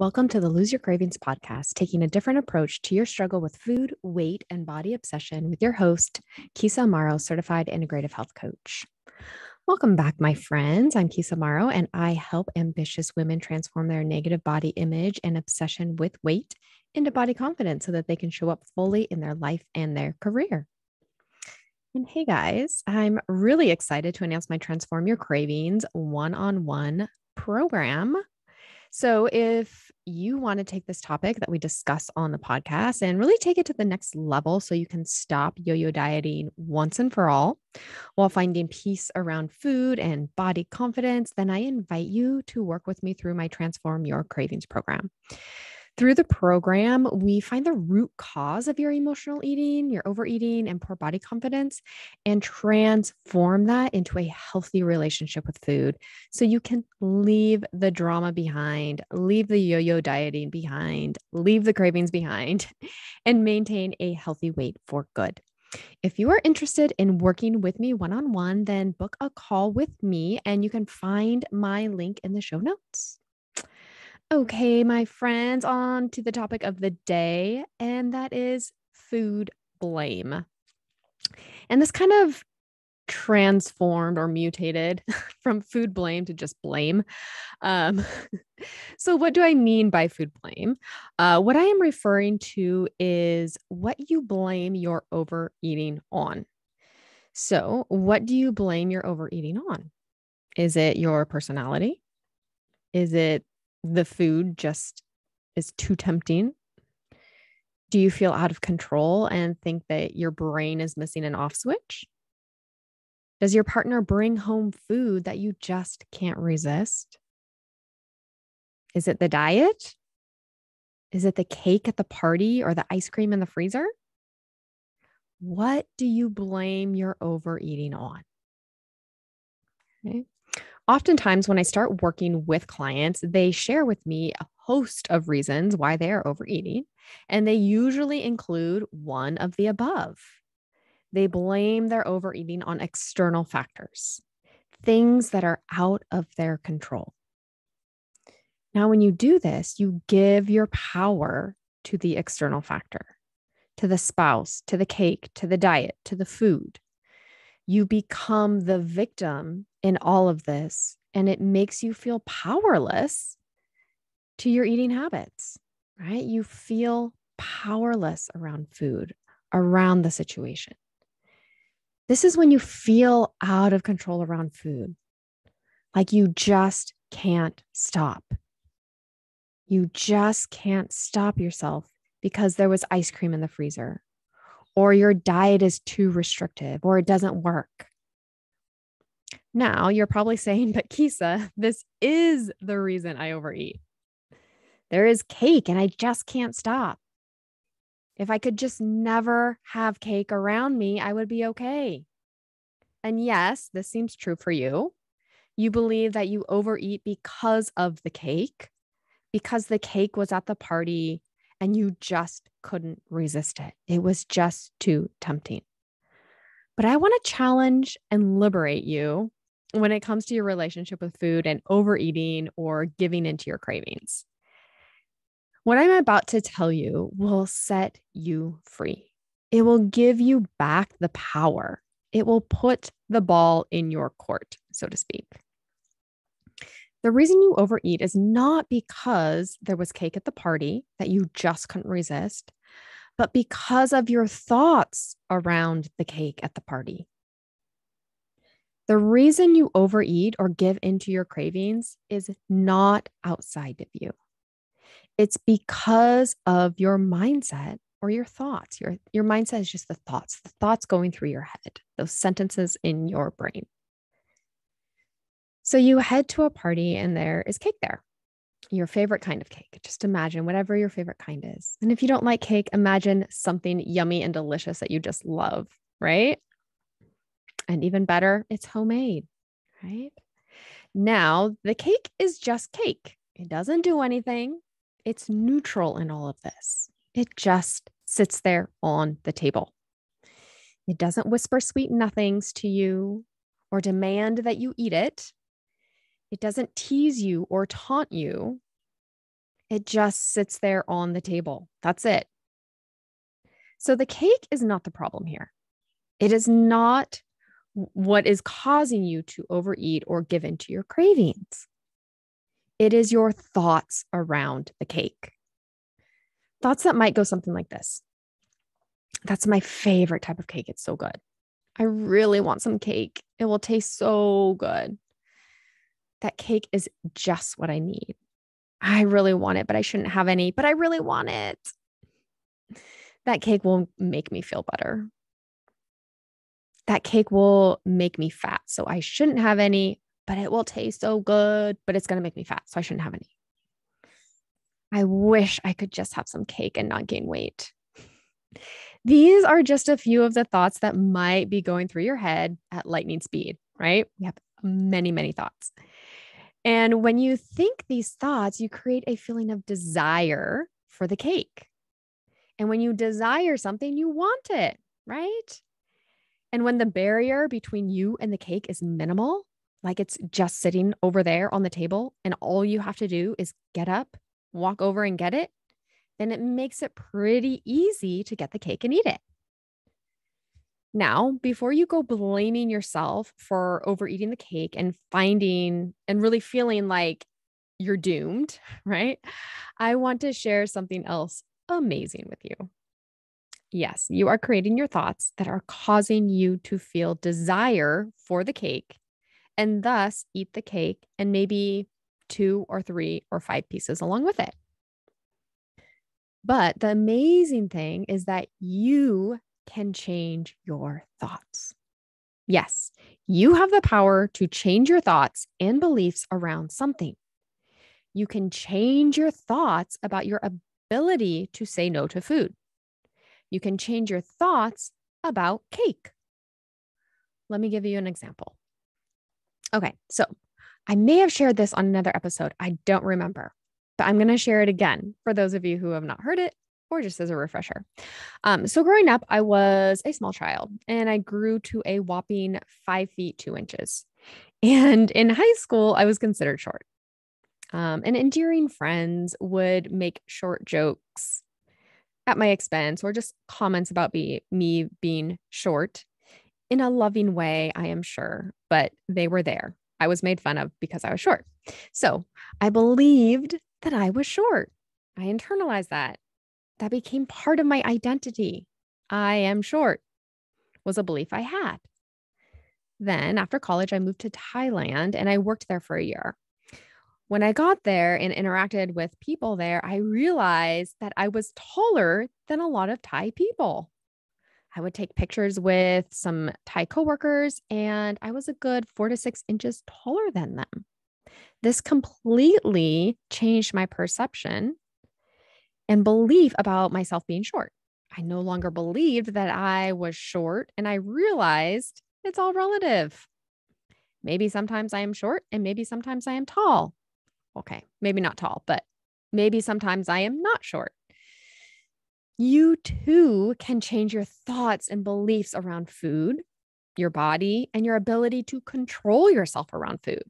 Welcome to the Lose Your Cravings podcast, taking a different approach to your struggle with food, weight, and body obsession with your host, Keysa Amaro, certified integrative health coach. Welcome back, my friends. I'm Keysa Amaro, and I help ambitious women transform their negative body image and obsession with weight into body confidence so that they can show up fully in their life and their career. And hey, guys, I'm really excited to announce my Transform Your Cravings one-on-one program. So if you want to take this topic that we discuss on the podcast and really take it to the next level so you can stop yo-yo dieting once and for all while finding peace around food and body confidence, then I invite you to work with me through my Transform Your Cravings program. Through the program, we find the root cause of your emotional eating, your overeating, and poor body confidence, and transform that into a healthy relationship with food so you can leave the drama behind, leave the yo-yo dieting behind, leave the cravings behind, and maintain a healthy weight for good. If you are interested in working with me one-on-one, then book a call with me, and you can find my link in the show notes. Okay, my friends, on to the topic of the day, and that is food blame. And this kind of transformed or mutated from food blame to just blame. So what do I mean by food blame? What I am referring to is what you blame your overeating on. So what do you blame your overeating on? Is it your personality? Is it the food just is too tempting? Do you feel out of control and think that your brain is missing an off switch? Does your partner bring home food that you just can't resist? Is it the diet? Is it the cake at the party or the ice cream in the freezer? What do you blame your overeating on? Okay. Oftentimes, when I start working with clients, they share with me a host of reasons why they are overeating, and they usually include one of the above. They blame their overeating on external factors, things that are out of their control. Now, when you do this, you give your power to the external factor, to the spouse, to the cake, to the diet, to the food. You become the victim in all of this, and it makes you feel powerless to your eating habits, right? You feel powerless around food, around the situation. This is when you feel out of control around food, like you just can't stop. You just can't stop yourself because there was ice cream in the freezer, or your diet is too restrictive, or it doesn't work. Now you're probably saying, but Keysa, this is the reason I overeat. There is cake and I just can't stop. If I could just never have cake around me, I would be okay. And yes, this seems true for you. You believe that you overeat because of the cake, because the cake was at the party and you just couldn't resist it. It was just too tempting. But I want to challenge and liberate you when it comes to your relationship with food and overeating or giving into your cravings. What I'm about to tell you will set you free. It will give you back the power. It will put the ball in your court, so to speak. The reason you overeat is not because there was cake at the party that you just couldn't resist, but because of your thoughts around the cake at the party. The reason you overeat or give into your cravings is not outside of you. It's because of your mindset or your thoughts. Your mindset is just the thoughts going through your head, those sentences in your brain. So you head to a party and there is cake there, your favorite kind of cake. Just imagine whatever your favorite kind is. And if you don't like cake, imagine something yummy and delicious that you just love, right? And even better, it's homemade, right? Now, the cake is just cake. It doesn't do anything. It's neutral in all of this. It just sits there on the table. It doesn't whisper sweet nothings to you or demand that you eat it. It doesn't tease you or taunt you. It just sits there on the table. That's it. So the cake is not the problem here. It is not what is causing you to overeat or give in to your cravings. It is your thoughts around the cake. Thoughts that might go something like this. That's my favorite type of cake. It's so good. I really want some cake. It will taste so good. That cake is just what I need. I really want it, but I shouldn't have any, but I really want it. That cake will make me feel better. That cake will make me fat. So I shouldn't have any, but it will taste so good, but it's going to make me fat. So I shouldn't have any. I wish I could just have some cake and not gain weight. These are just a few of the thoughts that might be going through your head at lightning speed, right? We have many, many thoughts. And when you think these thoughts, you create a feeling of desire for the cake. And when you desire something, you want it, right? And when the barrier between you and the cake is minimal, like it's just sitting over there on the table, and all you have to do is get up, walk over and get it, then it makes it pretty easy to get the cake and eat it. Now, before you go blaming yourself for overeating the cake and finding and really feeling like you're doomed, right? I want to share something else amazing with you. Yes, you are creating your thoughts that are causing you to feel desire for the cake and thus eat the cake and maybe 2 or 3 or 5 pieces along with it. But the amazing thing is that you can change your thoughts. Yes, you have the power to change your thoughts and beliefs around something. You can change your thoughts about your ability to say no to food. You can change your thoughts about cake. Let me give you an example. Okay, so I may have shared this on another episode. I don't remember, but I'm going to share it again for those of you who have not heard it or just as a refresher. So growing up, I was a small child and I grew to a whopping 5 feet 2 inches. And in high school, I was considered short. And endearing friends would make short jokes at my expense or just comments about me being short in a loving way, I am sure, but they were there. I was made fun of because I was short. So I believed that I was short. I internalized that. That became part of my identity. I am short was a belief I had. Then after college, I moved to Thailand and I worked there for a year. When I got there and interacted with people there, I realized that I was taller than a lot of Thai people. I would take pictures with some Thai coworkers, and I was a good 4 to 6 inches taller than them. This completely changed my perception and belief about myself being short. I no longer believed that I was short, and I realized it's all relative. Maybe sometimes I am short, and maybe sometimes I am tall. Okay, maybe not tall, but maybe sometimes I am not short. You too can change your thoughts and beliefs around food, your body, and your ability to control yourself around food.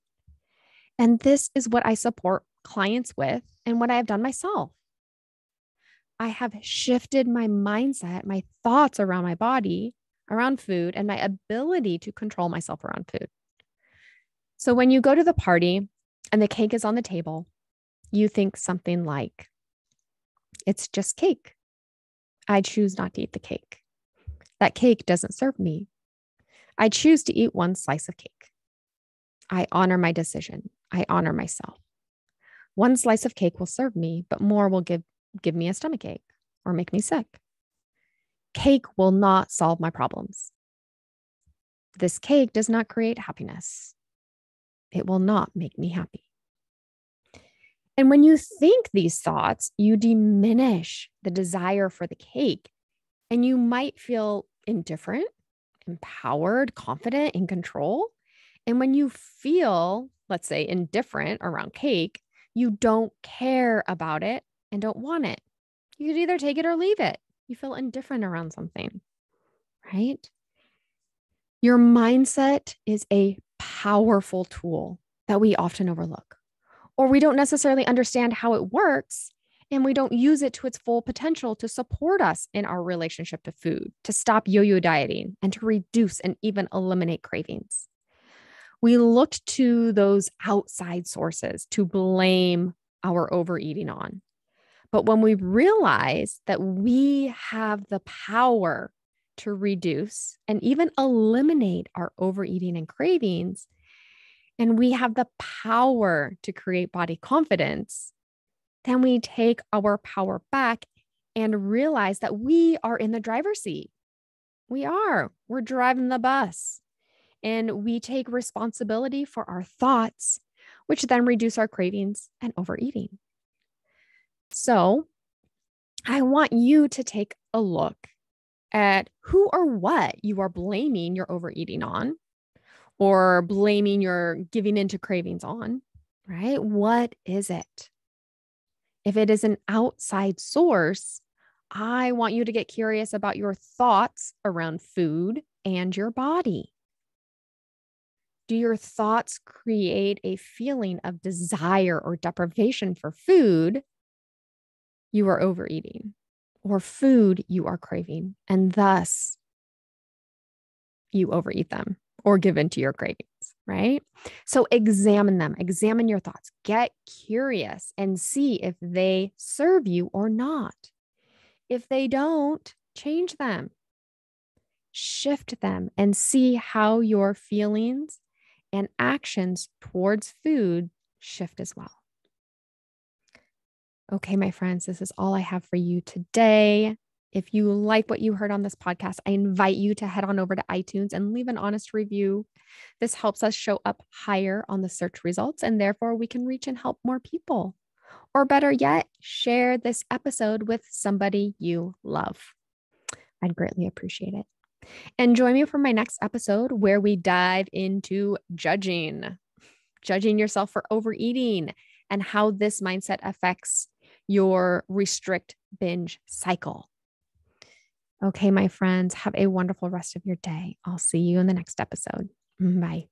And this is what I support clients with and what I have done myself. I have shifted my mindset, my thoughts around my body, around food, and my ability to control myself around food. So when you go to the party and the cake is on the table, you think something like, it's just cake. I choose not to eat the cake. That cake doesn't serve me. I choose to eat one slice of cake. I honor my decision. I honor myself. One slice of cake will serve me, but more will give me a stomachache or make me sick. Cake will not solve my problems. This cake does not create happiness. It will not make me happy. And when you think these thoughts, you diminish the desire for the cake, and you might feel indifferent, empowered, confident, in control. And when you feel, let's say, indifferent around cake, you don't care about it and don't want it. You could either take it or leave it. You feel indifferent around something, right? Your mindset is a powerful tool that we often overlook. or we don't necessarily understand how it works, and we don't use it to its full potential to support us in our relationship to food, to stop yo-yo dieting, and to reduce and even eliminate cravings. We looked to those outside sources to blame our overeating on. But when we realize that we have the power to reduce and even eliminate our overeating and cravings, and we have the power to create body confidence, then we take our power back and realize that we are in the driver's seat. We are. We're driving the bus. And we take responsibility for our thoughts, which then reduce our cravings and overeating. So I want you to take a look at who or what you are blaming your overeating on, or blaming your giving into cravings on, right? What is it? If it is an outside source, I want you to get curious about your thoughts around food and your body. Do your thoughts create a feeling of desire or deprivation for food? You are overeating, or food you are craving, and thus you overeat them or give into your cravings, right? So examine them, examine your thoughts, get curious and see if they serve you or not. If they don't, change them, shift them, and see how your feelings and actions towards food shift as well. Okay, my friends, this is all I have for you today. If you like what you heard on this podcast, I invite you to head on over to iTunes and leave an honest review. This helps us show up higher on the search results, and therefore we can reach and help more people. Or better yet, share this episode with somebody you love. I'd greatly appreciate it. And join me for my next episode where we dive into judging yourself for overeating and how this mindset affects your restrict binge cycle. Okay, my friends, have a wonderful rest of your day. I'll see you in the next episode. Bye.